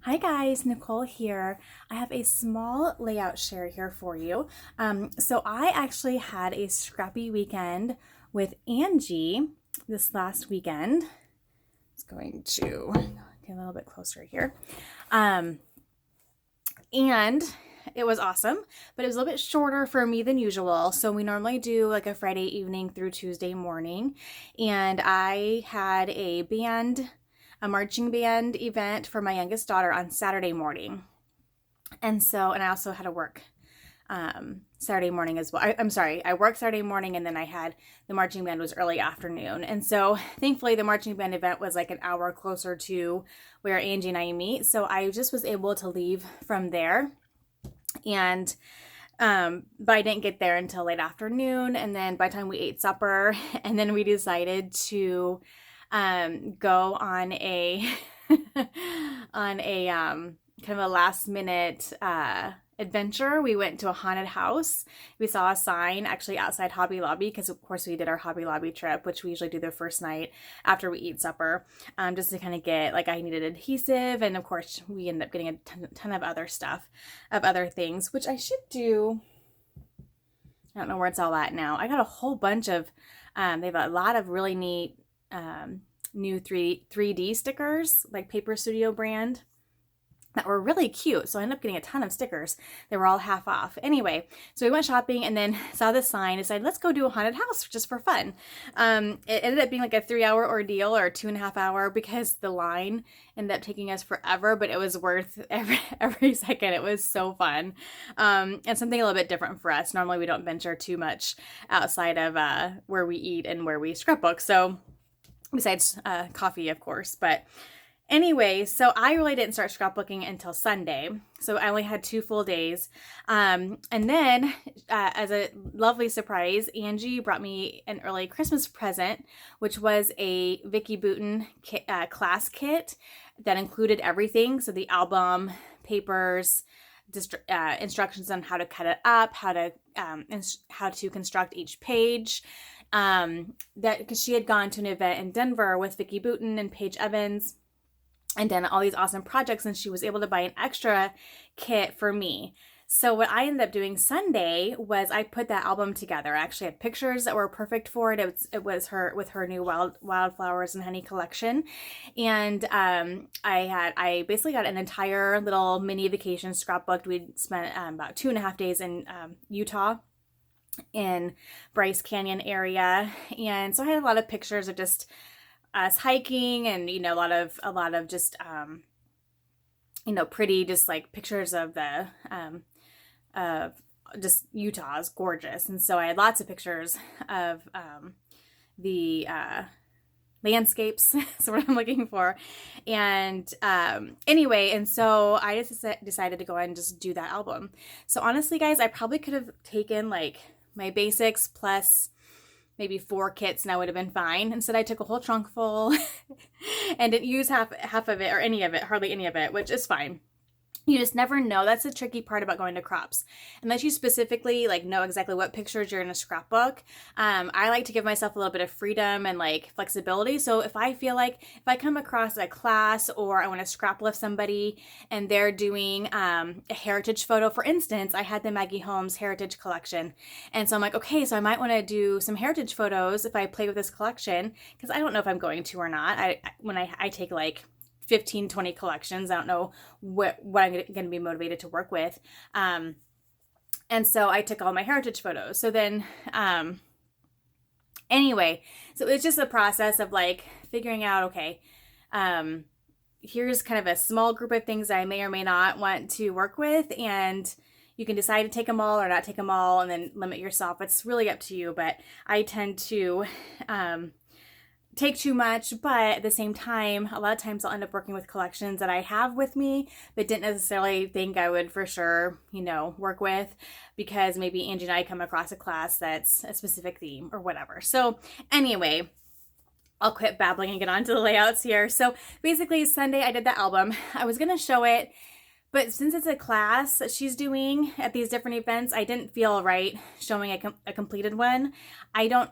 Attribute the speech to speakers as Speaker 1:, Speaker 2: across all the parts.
Speaker 1: Hi guys, Nicole here. I have a small layout share here for you. So I actually had a scrappy weekend with Angie this last weekend. Just going to get a little bit closer here. Um, and it was awesome, but it was a little bit shorter for me than usual. So we normally do like a Friday evening through Tuesday morning. And I had a marching band event for my youngest daughter on Saturday morning. And I also had to work Saturday morning as well. I'm sorry, I worked Saturday morning and then I had the marching band was early afternoon. And so thankfully the marching band event was like an hour closer to where Angie and I meet. So I just was able to leave from there. And but I didn't get there until late afternoon. And then by the time we ate supper, and then we decided to go on a on a kind of a last minute adventure. We went to a haunted house. We saw a sign actually outside Hobby Lobby because of course we did our Hobby Lobby trip, which we usually do the first night after we eat supper, just to kind of get, like, I needed adhesive, and of course we ended up getting a ton of other stuff, of other things, which I should do. I don't know where it's all at now. I got a whole bunch of, they have a lot of really neat new 3D stickers, like Paper Studio brand, that were really cute. So I ended up getting a ton of stickers. They were all half off. Anyway, so we went shopping and then saw this sign, decided let's go do a haunted house just for fun. It ended up being like a 3-hour ordeal or 2.5 hour because the line ended up taking us forever, but it was worth every second. It was so fun. And something a little bit different for us. Normally we don't venture too much outside of where we eat and where we scrapbook. So besides coffee, of course, but anyway, so I really didn't start scrapbooking until Sunday. So I only had 2 full days. And then, as a lovely surprise, Angie brought me an early Christmas present, which was a Vicky Bouton class kit that included everything. So the album, papers, instructions on how to cut it up, how to construct each page. That because she had gone to an event in Denver with Vicky Bouton and Paige Evans and done all these awesome projects, and she was able to buy an extra kit for me. So what I ended up doing Sunday was I put that album together. I actually had pictures that were perfect for it. It was her with her new wildflowers and honey collection, and I basically got an entire little mini vacation scrapbooked. We'd spent about 2.5 days in Utah, in Bryce Canyon area, and so I had a lot of pictures of just us hiking, and a lot of just pretty, just like pictures of the just Utah is gorgeous, and so I had lots of pictures of the landscapes. So what I'm looking for, and anyway, and so I just decided to go ahead and just do that album. So honestly, guys, I probably could have taken like my basics plus maybe 4 kits and I would have been fine. Instead, I took a whole trunk full and didn't use half of it, or any of it, hardly any of it, which is fine. You just never know. That's the tricky part about going to crops. Unless you specifically like know exactly what pictures you're in a scrapbook. I like to give myself a little bit of freedom and like flexibility. So if I feel like if I come across a class or I want to scrap lift somebody and they're doing a heritage photo, for instance, I had the Maggie Holmes heritage collection. And so I'm like, okay, so I might want to do some heritage photos if I play with this collection, because I don't know if I'm going to or not. When I take like 15, 20 collections. I don't know what I'm going to be motivated to work with. And so I took all my heritage photos. So then, anyway, so it's just a process of like figuring out, okay, here's kind of a small group of things I may or may not want to work with. And you can decide to take them all or not take them all and then limit yourself. It's really up to you. But I tend to, take too much, but at the same time, a lot of times I'll end up working with collections that I have with me but didn't necessarily think I would for sure, work with, because maybe Angie and I come across a class that's a specific theme or whatever. So anyway, I'll quit babbling and get on to the layouts here. So basically Sunday I did the album. I was going to show it, but since it's a class that she's doing at these different events, I didn't feel right showing a completed one. I don't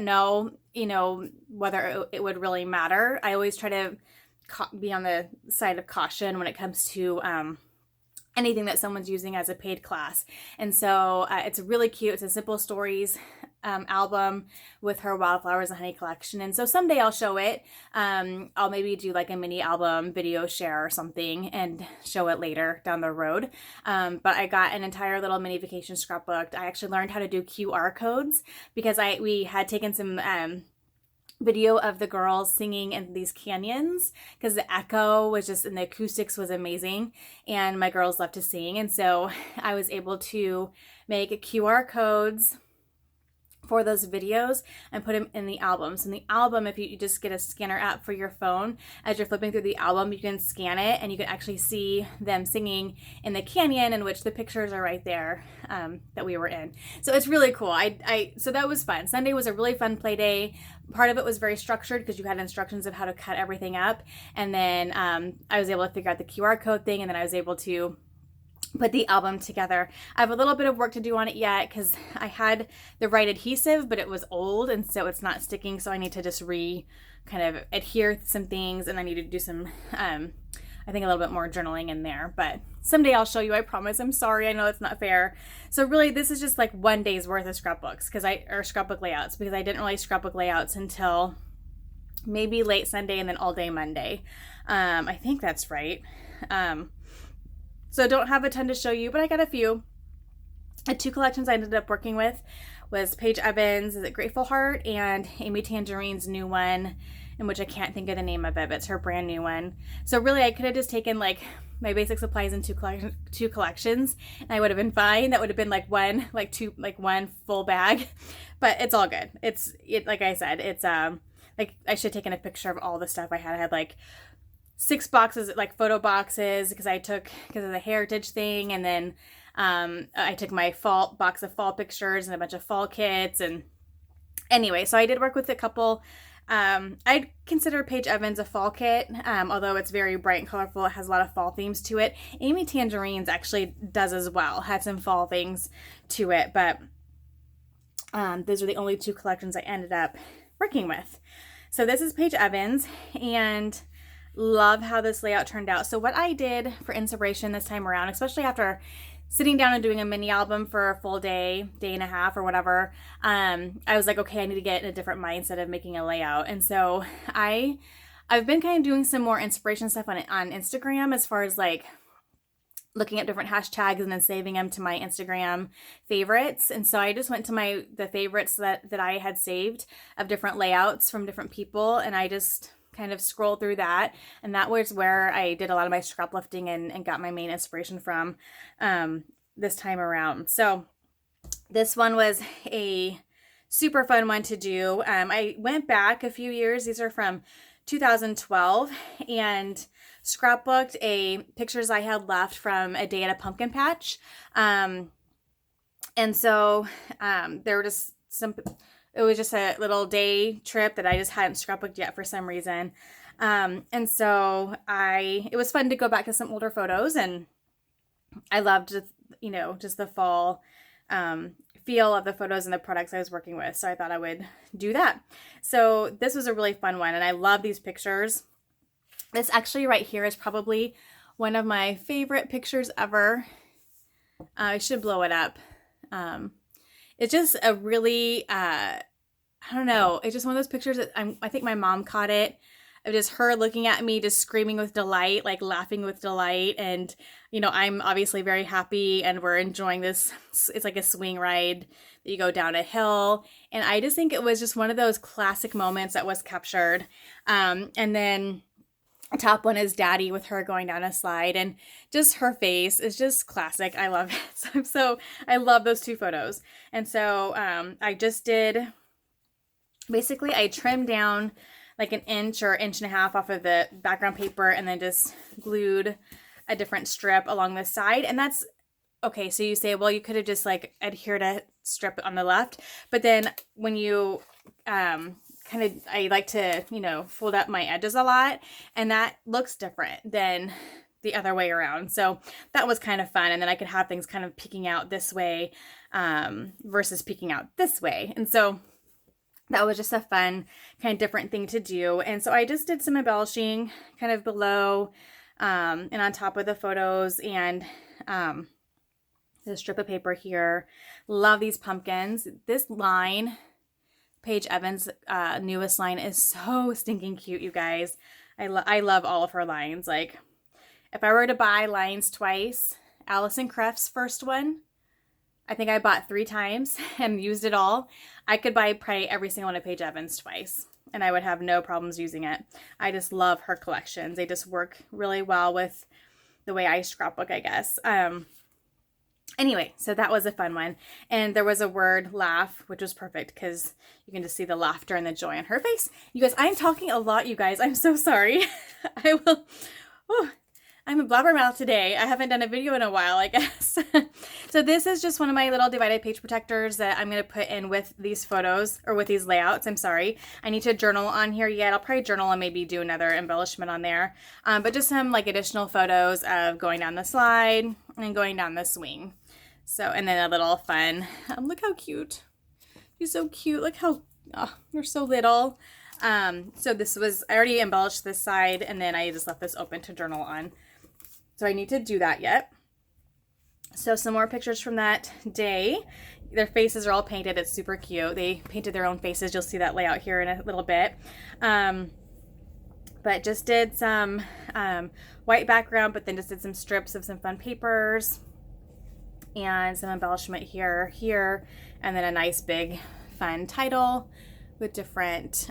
Speaker 1: know, whether it would really matter. I always try to be on the side of caution when it comes to anything that someone's using as a paid class. And so it's really cute. It's a Simple Stories album with her Wildflowers and Honey collection. And so someday I'll show it. I'll maybe do like a mini album video share or something and show it later down the road. But I got an entire little mini vacation scrapbook. I actually learned how to do QR codes because we had taken some video of the girls singing in these canyons because the echo was just, and the acoustics was amazing, and my girls love to sing. And so I was able to make QR codes for those videos and put them in the album. So in the album, if you just get a scanner app for your phone, as you're flipping through the album, you can scan it and you can actually see them singing in the canyon, in which the pictures are right there that we were in. So it's really cool. So that was fun. Sunday was a really fun play day. Part of it was very structured because you had instructions of how to cut everything up. And then I was able to figure out the QR code thing, and then I was able to put the album together. I have a little bit of work to do on it yet because I had the right adhesive, but it was old, and so it's not sticking. So I need to just kind of adhere some things, and I need to do some, I think a little bit more journaling in there. But someday I'll show you, I promise. I'm sorry, I know it's not fair. So really, this is just like one day's worth of scrapbooks or scrapbook layouts, because I didn't really scrapbook layouts until maybe late Sunday and then all day Monday. I think that's right. So don't have a ton to show you, but I got a few. The two collections I ended up working with was Paige Evans' Is It Grateful Heart, and Amy Tangerine's new one, in which I can't think of the name of it, but it's her brand new one. So really, I could have just taken like my basic supplies in two collections, and I would have been fine. That would have been like one full bag, but it's all good. Like I said, it's like I should have taken a picture of all the stuff I had. I had like 6 boxes, like photo boxes, because of the heritage thing. And then I took my box of fall pictures and a bunch of fall kits. And anyway, so I did work with a couple. I'd consider Paige Evans a fall kit, although it's very bright and colorful. It has a lot of fall themes to it. Amy Tangerine's actually does as well, had some fall things to it. But those are the only 2 collections I ended up working with. So this is Paige Evans, and love how this layout turned out. So what I did for inspiration this time around, especially after sitting down and doing a mini album for a full day and a half or whatever, I was like, okay, I need to get in a different mindset of making a layout. And so I've been kind of doing some more inspiration stuff on Instagram, as far as like looking at different hashtags and then saving them to my Instagram favorites. And so I just went to the favorites that I had saved of different layouts from different people, and I just kind of scroll through that, and that was where I did a lot of my scrap lifting and got my main inspiration from this time around. So this one was a super fun one to do. I went back a few years. These are from 2012, and scrapbooked pictures I had left from a day at a pumpkin patch. And so there were just it was just a little day trip that I just hadn't scrapbooked yet for some reason. And so it was fun to go back to some older photos, and I loved, just the fall feel of the photos and the products I was working with. So I thought I would do that. So this was a really fun one, and I love these pictures. This actually right here is probably one of my favorite pictures ever. I should blow it up. It's just a really, I don't know. It's just one of those pictures that I think my mom caught it, of just her looking at me, just screaming with delight, like laughing with delight. And, I'm obviously very happy, and we're enjoying this. It's like a swing ride that you go down a hill. And I just think it was just one of those classic moments that was captured. And then top one is Daddy with her going down a slide, and just her face is just classic. I love it. So I love those 2 photos. And so I just basically I trimmed down like an inch or inch and a half off of the background paper, and then just glued a different strip along the side. And that's okay. So you say, well, you could have just like adhered a strip on the left, but then when you I like to, fold up my edges a lot, and that looks different than the other way around. So that was kind of fun. And then I could have things kind of peeking out this way versus peeking out this way. And so that was just a fun kind of different thing to do. And so I just did some embellishing kind of below and on top of the photos, and the strip of paper here. Love these pumpkins. This line, Paige Evans' newest line, is so stinking cute, you guys. I love all of her lines. Like, if I were to buy lines twice, Allison Creff's first one, I think I bought 3 times and used it all. I could buy probably every single one of Paige Evans twice, and I would have no problems using it. I just love her collections. They just work really well with the way I scrapbook, I guess. Anyway, so that was a fun one. And there was a word laugh, which was perfect because you can just see the laughter and the joy on her face. You guys, I'm talking a lot, you guys. I'm so sorry. I'm a blabbermouth today. I haven't done a video in a while, I guess. So this is just one of my little divided page protectors that I'm going to put in with these photos, or with these layouts. I'm sorry. I need to journal on here yet. I'll probably journal and maybe do another embellishment on there. But just some like additional photos of going down the slide and going down the swing. So, and then a little fun. Look how cute. She's so cute. Look how, they're so little. So this was, I already embellished this side, and then I just left this open to journal on. So I need to do that yet. So some more pictures from that day. Their faces are all painted. It's super cute. They painted their own faces. You'll see that layout here in a little bit. But just did some white background, but then just did some strips of some fun papers and some embellishment here, and then a nice big fun title with different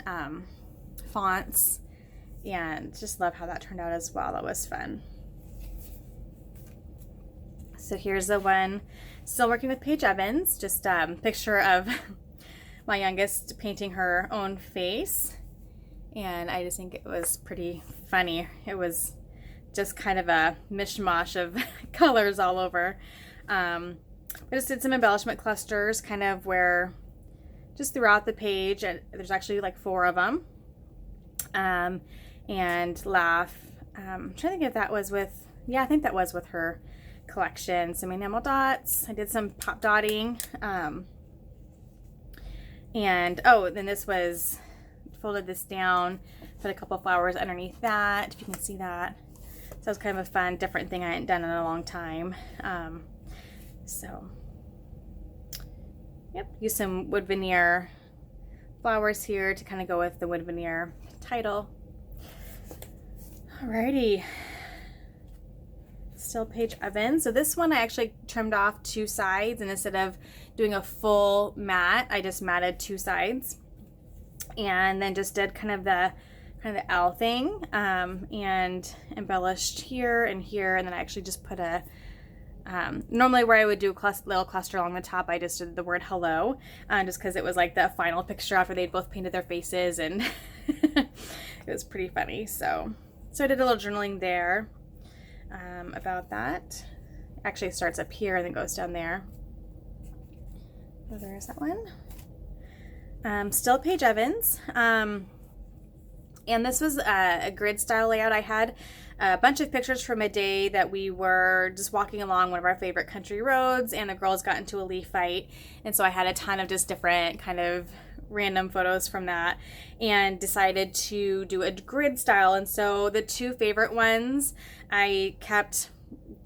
Speaker 1: fonts, and just love how that turned out as well. That was fun. So here's the one, still working with Paige Evans, just a picture of my youngest painting her own face, and I just think it was pretty funny. It was just kind of a mishmash of colors all over. I just did some embellishment clusters kind of where just throughout the page, and there's actually like 4 of them, and laugh. I'm trying to think if that was with, yeah, I think that was with her collection. Some enamel dots. I did some pop dotting, and then this was, folded this down, put a couple flowers underneath that, if you can see that. So it was kind of a fun different thing I hadn't done in a long time. So, yep, use some wood veneer flowers here to kind of go with the wood veneer title. Alrighty, still Paige Evans. So this one I actually trimmed off 2 sides, and instead of doing a full mat, I just matted 2 sides, and then just did kind of the L thing, and embellished here and here, and then I actually just put a normally where I would do a little cluster along the top, I just did the word hello, just because it was like the final picture after they'd both painted their faces, and it was pretty funny. So I did a little journaling there about that. Actually, it starts up here and then goes down there. So there's that one. Still Paige Evans. And this was a grid style layout. I had a bunch of pictures from a day that we were just walking along one of our favorite country roads, and the girls got into a leaf fight. And so I had a ton of just different kind of random photos from that, and decided to do a grid style. And so the 2 favorite ones I kept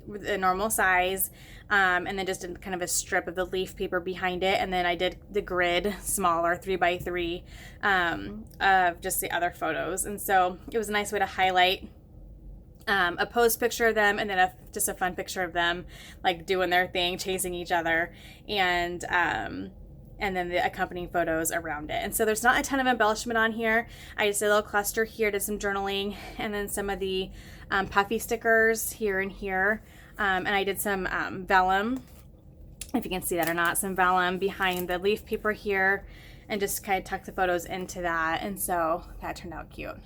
Speaker 1: the normal size, and then just did kind of a strip of the leaf paper behind it, and then I did the grid smaller 3x3 of just the other photos. And so it was a nice way to highlight a pose picture of them, and then just a fun picture of them like doing their thing, chasing each other, and then the accompanying photos around it. And so there's not a ton of embellishment on here. I just did a little cluster here, did some journaling, and then some of the puffy stickers here and here. And I did some vellum, if you can see that or not, some vellum behind the leaf paper here, and just kind of tucked the photos into that. And so that turned out cute.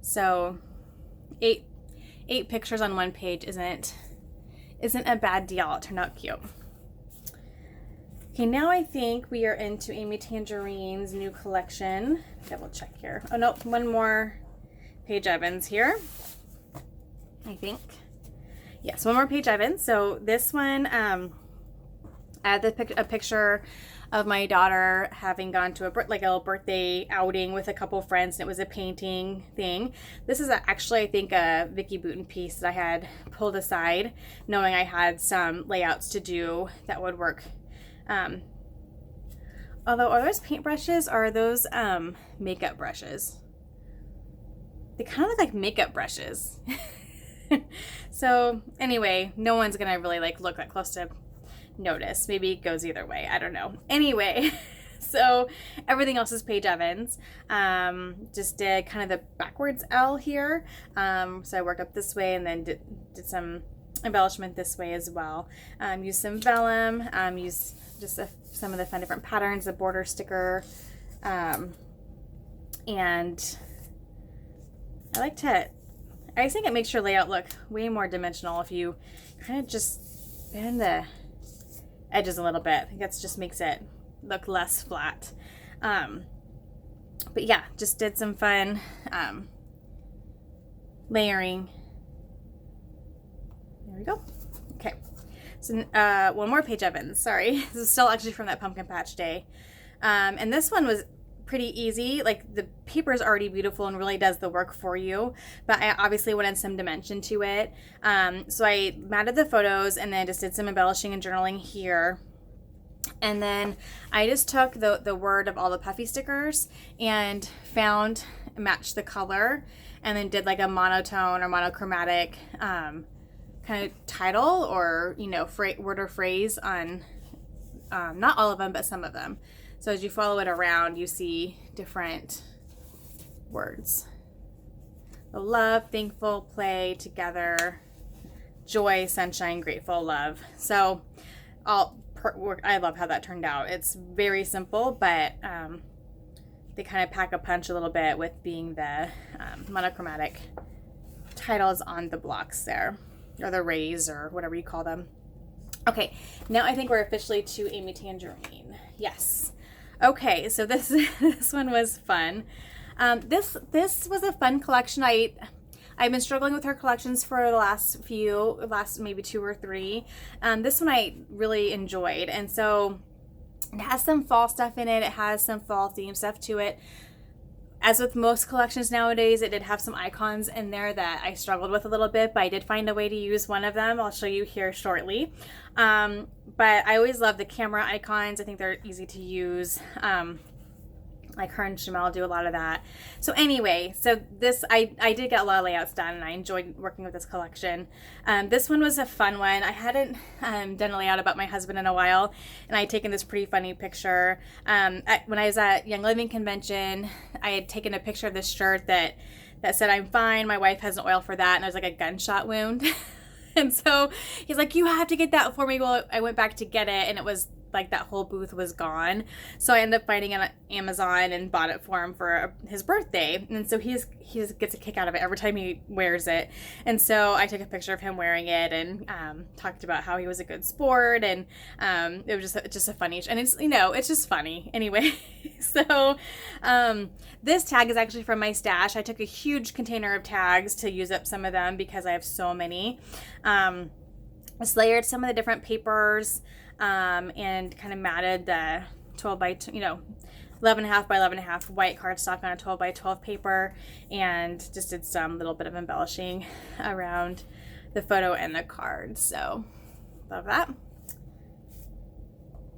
Speaker 1: So 8 pictures on one page isn't a bad deal. It turned out cute. Okay, now I think we are into Amy Tangerine's new collection. Double check here. Oh no, one more Paige Evans here, I think. Yes, one more Paige Evans. So this one, I had a picture of my daughter having gone to a little birthday outing with a couple friends, and it was a painting thing. This is actually, I think, a Vicky Bouton piece that I had pulled aside, knowing I had some layouts to do that would work. Although, are those paintbrushes or are those makeup brushes? They kind of look like makeup brushes. So anyway, no one's gonna really look that close to notice. Maybe it goes either way. I don't know. Anyway, so everything else is Paige Evans. Just did kind of the backwards L here. So I worked up this way and then did some embellishment this way as well. Used some vellum. Used just some of the fun different patterns, a border sticker, and I think it makes your layout look way more dimensional if you kind of just bend the edges a little bit. I think that just makes it look less flat. But yeah, just did some fun layering. There we go. Okay. So one more Paige Evans. Sorry. This is still actually from that pumpkin patch day. And this one was pretty easy. Like, the paper is already beautiful and really does the work for you, but I obviously wanted some dimension to it. So I matted the photos and then just did some embellishing and journaling here. And then I just took the word of all the puffy stickers and matched the color, and then did like a monotone or monochromatic kind of title or, word or phrase on not all of them, but some of them. So as you follow it around, you see different words. So love, thankful, play, together, joy, sunshine, grateful, love. So I love how that turned out. It's very simple, but they kind of pack a punch a little bit with being the monochromatic titles on the blocks there, or the rays, or whatever you call them. Okay, now I think we're officially to Amy Tangerine. Yes. Okay, so this one was fun. This was a fun collection. I've been struggling with her collections for the last maybe 2 or 3. This one I really enjoyed, and so it has some fall stuff in it. It has some fall theme stuff to it. As with most collections nowadays, it did have some icons in there that I struggled with a little bit, but I did find a way to use one of them. I'll show you here shortly. But I always love the camera icons. I think they're easy to use. Like her and Jamel do a lot of that. So anyway, so this, I did get a lot of layouts done, and I enjoyed working with this collection. This one was a fun one. I hadn't done a layout about my husband in a while, and I had taken this pretty funny picture. When I was at Young Living Convention, I had taken a picture of this shirt that said, "I'm fine, my wife has an oil for that," and there was like a gunshot wound. And so he's like, "You have to get that for me." Well, I went back to get it, and it was like that whole booth was gone. So I ended up finding it on Amazon and bought it for him for his birthday. And so he gets a kick out of it every time he wears it. And so I took a picture of him wearing it and talked about how he was a good sport. And it was just a funny, and it's just funny anyway. So this tag is actually from my stash. I took a huge container of tags to use up some of them because I have so many. Just layered some of the different papers, and kind of matted the 12 by 11.5 by 11.5 white cardstock on a 12 by 12 paper, and just did some little bit of embellishing around the photo and the card. So love that.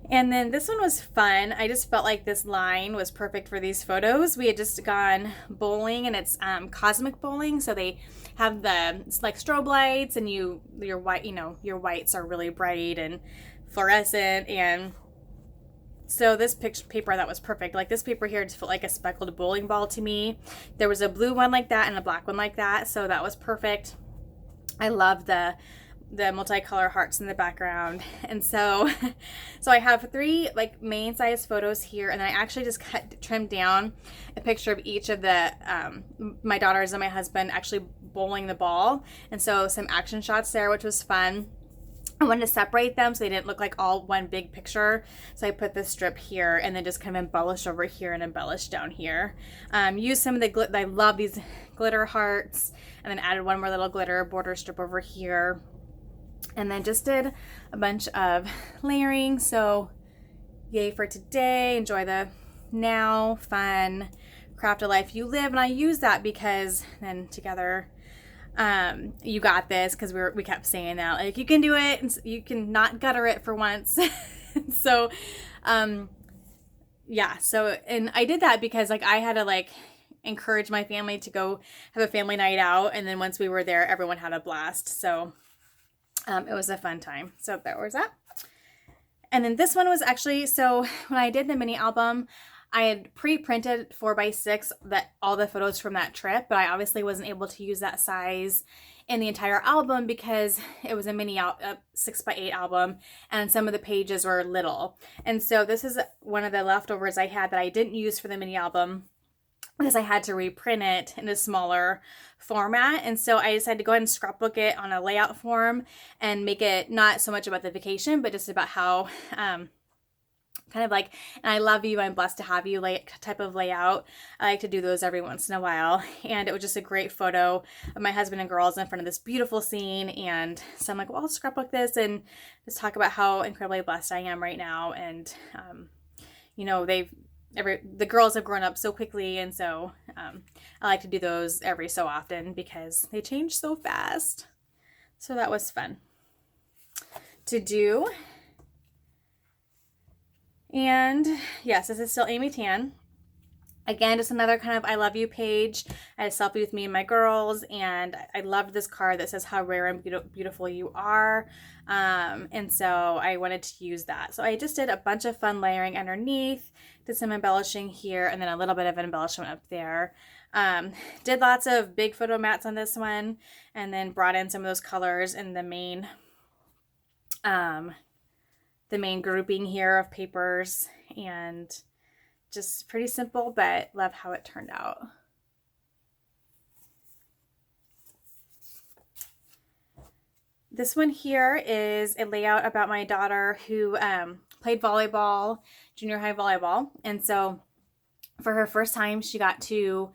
Speaker 1: And then this one was fun. I just felt like this line was perfect for these photos. We had just gone bowling, and it's cosmic bowling, so they have it's like strobe lights, and your whites are really bright and fluorescent. And so this paper, that was perfect. Like, this paper here just felt like a speckled bowling ball to me. There was a blue one like that and a black one like that, so that was perfect. I love the multicolor hearts in the background. And so I have 3 like main size photos here, and I actually just trimmed down a picture of each of the my daughters and my husband actually bowling the ball, and so some action shots there, which was fun. I wanted to separate them so they didn't look like all one big picture. So I put this strip here and then just kind of embellish over here and embellish down here. Use some of the I love these glitter hearts, and then added one more little glitter border strip over here. And then just did a bunch of layering. So Yay for today, enjoy the now, fun, craft a life you live. And I use that because then together, you got this, because we kept saying that, like, you can do it, and you can not gutter it for once. So, yeah, so, and I did that because, like, I had to, like, encourage my family to go have a family night out, and then once we were there, everyone had a blast. So, it was a fun time. So there was that. And then this one was actually, so when I did the mini album, I had pre-printed 4x6 that all the photos from that trip, but I obviously wasn't able to use that size in the entire album because it was a mini 6x8 album, and some of the pages were little. And so this is one of the leftovers I had that I didn't use for the mini album because I had to reprint it in a smaller format. And so I decided to go ahead and scrapbook it on a layout form and make it not so much about the vacation, but just about how, kind of like, and I love you, I'm blessed to have you type of layout. I like to do those every once in a while. And it was just a great photo of my husband and girls in front of this beautiful scene. And so I'm like, well, I'll scrapbook this and just talk about how incredibly blessed I am right now. And, you know, the girls have grown up so quickly. And so I like to do those every so often because they change so fast. So that was fun to do. And yes, this is still Amy Tan. Again, just another kind of I love you page. I had a selfie with me and my girls, and I loved this card that says how rare and beautiful you are. And so I wanted to use that. So I just did a bunch of fun layering underneath, did some embellishing here, and then a little bit of an embellishment up there. Did lots of big photo mats on this one, and then brought in some of those colors in the main grouping here of papers, and just pretty simple, but love how it turned out. This one here is a layout about my daughter who played volleyball, junior high volleyball. And so for her first time, she got to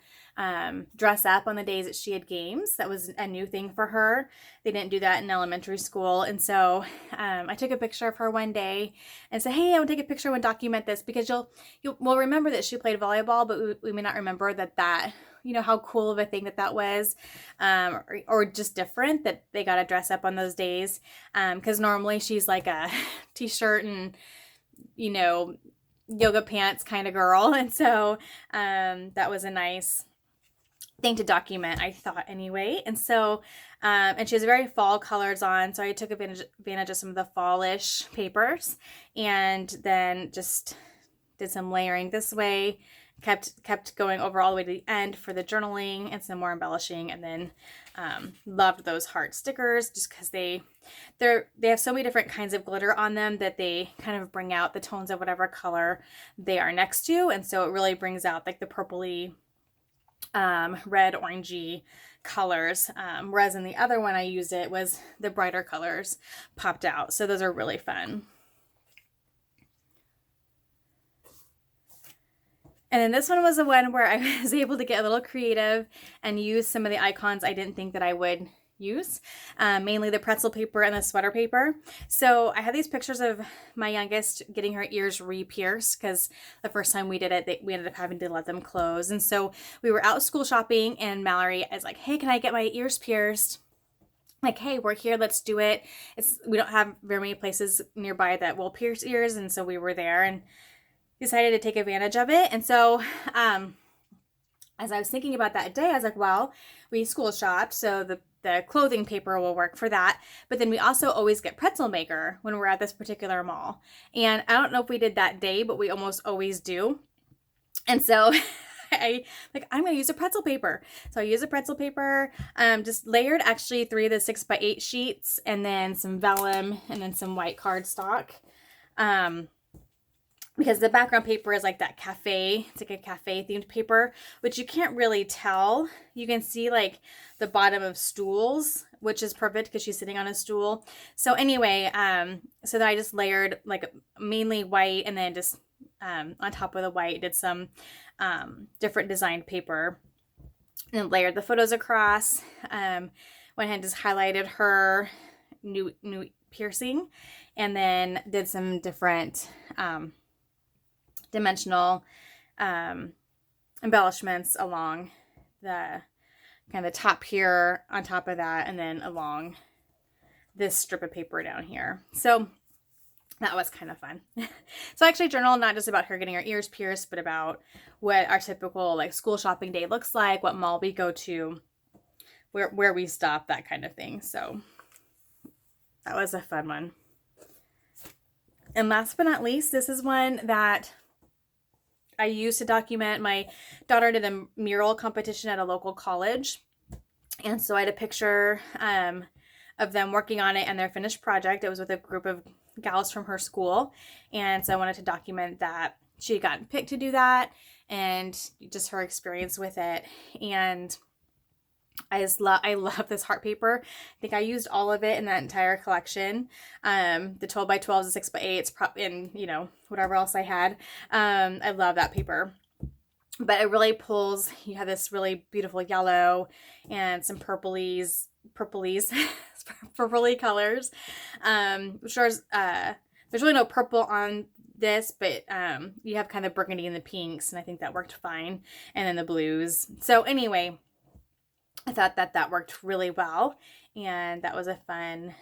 Speaker 1: dress up on the days that she had games. That was a new thing for her. They didn't do that in elementary school. And so I took a picture of her one day and said, hey, I want to take a picture and document this, because we'll remember that she played volleyball, but we may not remember that, you know, how cool of a thing that was, or just different that they got to dress up on those days. Because normally she's like a t-shirt and, you know, yoga pants kind of girl. And so that was a nice thing to document, I thought, anyway. And so and she has very fall colors on, so I took advantage of some of the fallish papers, and then just did some layering this way, kept going over all the way to the end for the journaling and some more embellishing. And then loved those heart stickers just because they have so many different kinds of glitter on them that they kind of bring out the tones of whatever color they are next to. And so it really brings out like the purpley, red, orangey colors. Whereas in the other one I used, it was the brighter colors popped out. So those are really fun. And then this one was the one where I was able to get a little creative and use some of the icons I didn't think that I would use, mainly the pretzel paper and the sweater paper. So I had these pictures of my youngest getting her ears re-pierced, because the first time we did it, we ended up having to let them close. And so we were out school shopping, and Mallory is like, hey, can I get my ears pierced? Like, hey, we're here, let's do it. We don't have very many places nearby that will pierce ears, and so we were there and decided to take advantage of it. And so as I was thinking about that day, I was like, well, we school shopped, so the clothing paper will work for that. But then we also always get pretzel maker when we're at this particular mall. And I don't know if we did that day, but we almost always do. And so I'm going to use a pretzel paper. So I use a pretzel paper, just layered actually 3 of the 6x8 sheets, and then some vellum, and then some white cardstock. Because the background paper is like that cafe, it's like a cafe themed paper, which you can't really tell. You can see like the bottom of stools, which is perfect because she's sitting on a stool. So anyway, so then I just layered like mainly white, and then just on top of the white did some different designed paper, and then layered the photos across. Went ahead and just highlighted her new piercing, and then did some different dimensional embellishments along the kind of the top here, on top of that, and then along this strip of paper down here. So that was kind of fun. So I actually journal not just about her getting her ears pierced, but about what our typical like school shopping day looks like, what mall we go to, where we stop, that kind of thing. So that was a fun one. And last but not least, this is one that I used to document. My daughter did a mural competition at a local college. And so I had a picture of them working on it and their finished project. It was with a group of gals from her school. And so I wanted to document that she had gotten picked to do that and just her experience with it. And I love this heart paper. I think I used all of it in that entire collection. The 12 by 12s, the 6 by 8s, and whatever else I had. I love that paper. But it really pulls, you have this really beautiful yellow and some purpley colors. Which there's really no purple on this, but you have kind of burgundy and the pinks, and I think that worked fine. And then the blues. So anyway, I thought that worked really well, and that was a fun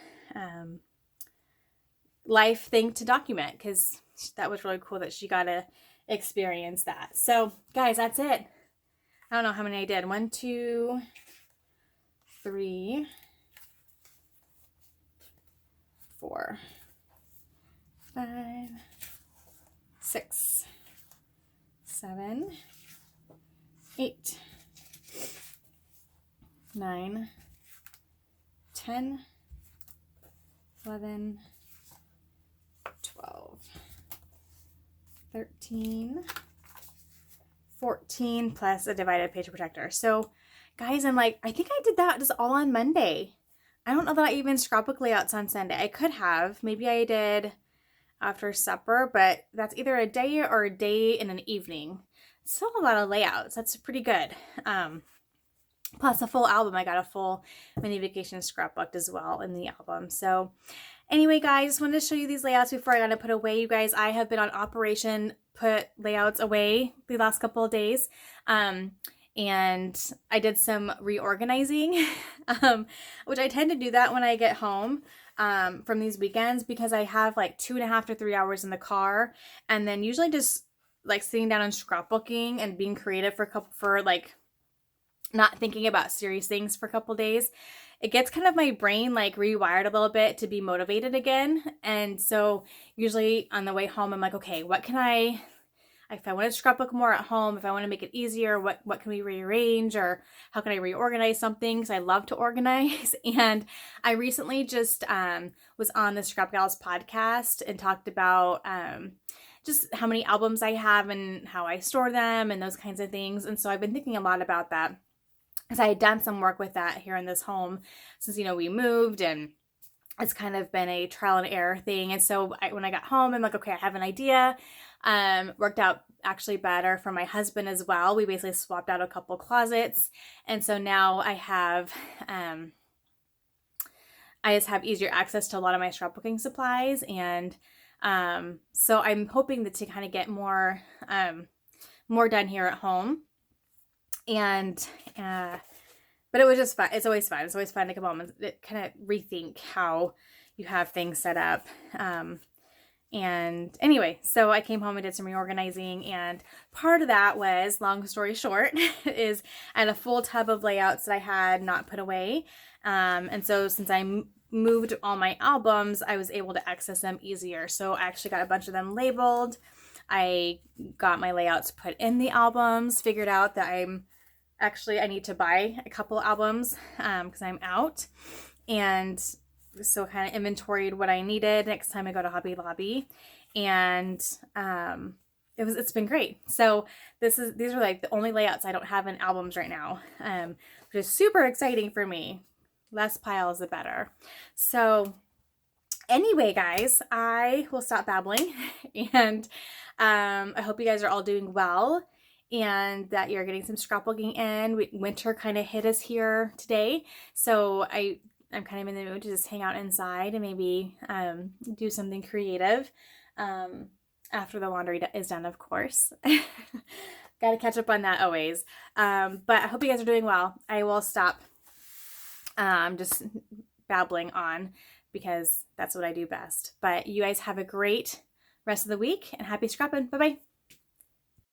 Speaker 1: life thing to document, because that was really cool that she got to experience that. So guys, that's it. I don't know how many I did. 1, 2, 3, 4, 5, 6, 7, 8, 9, 10, 11, 12, 13, 14, plus a divided page protector. So guys, I think I did that just all on Monday. I don't know that I even scrapbook layouts on Sunday. I could have. Maybe I did after supper, but that's either a day or a day and an evening. Still a lot of layouts. That's pretty good. Plus a full album. I got a full mini vacation scrapbooked as well in the album. So anyway, guys, just wanted to show you these layouts before I got to put away. You guys, I have been on Operation Put Layouts Away the last couple of days. And I did some reorganizing, which I tend to do that when I get home from these weekends, because I have like 2.5 to 3 hours in the car, and then usually just like sitting down and scrapbooking and being creative for not thinking about serious things for a couple days. It gets kind of my brain like rewired a little bit to be motivated again. And so usually on the way home, I'm like, okay, what can if I want to scrapbook more at home, if I want to make it easier, what can we rearrange, or how can I reorganize something? Because I love to organize. And I recently just was on the Scrap Gals podcast and talked about just how many albums I have and how I store them and those kinds of things. And so I've been thinking a lot about that, because I had done some work with that here in this home since, we moved, and it's kind of been a trial and error thing. And so when I got home, I'm like, okay, I have an idea. Worked out actually better for my husband as well. We basically swapped out a couple closets. And so now I have, I just have easier access to a lot of my scrapbooking supplies. And so I'm hoping to kind of get more done here at home. And but it was just fun. It's always fun. It's always fun to come home and kind of rethink how you have things set up. And anyway, so I came home and did some reorganizing, and part of that was, long story short, is I had a full tub of layouts that I had not put away. And so since I moved all my albums, I was able to access them easier. So I actually got a bunch of them labeled. I got my layouts put in the albums, figured out that I need to buy a couple albums because I'm out. And so kind of inventoried what I needed next time I go to Hobby Lobby. And it's been great. So these are like the only layouts I don't have in albums right now, which is super exciting for me. Less piles, the better. So anyway, guys, I will stop babbling, and I hope you guys are all doing well, and that you're getting some scrapbooking in. Winter kind of hit us here today, so I'm kind of in the mood to just hang out inside and maybe do something creative. after the laundry is done, of course. Got to catch up on that always. But I hope you guys are doing well. I will stop just babbling on because that's what I do best. But you guys have a great rest of the week and happy scrapping. Bye-bye.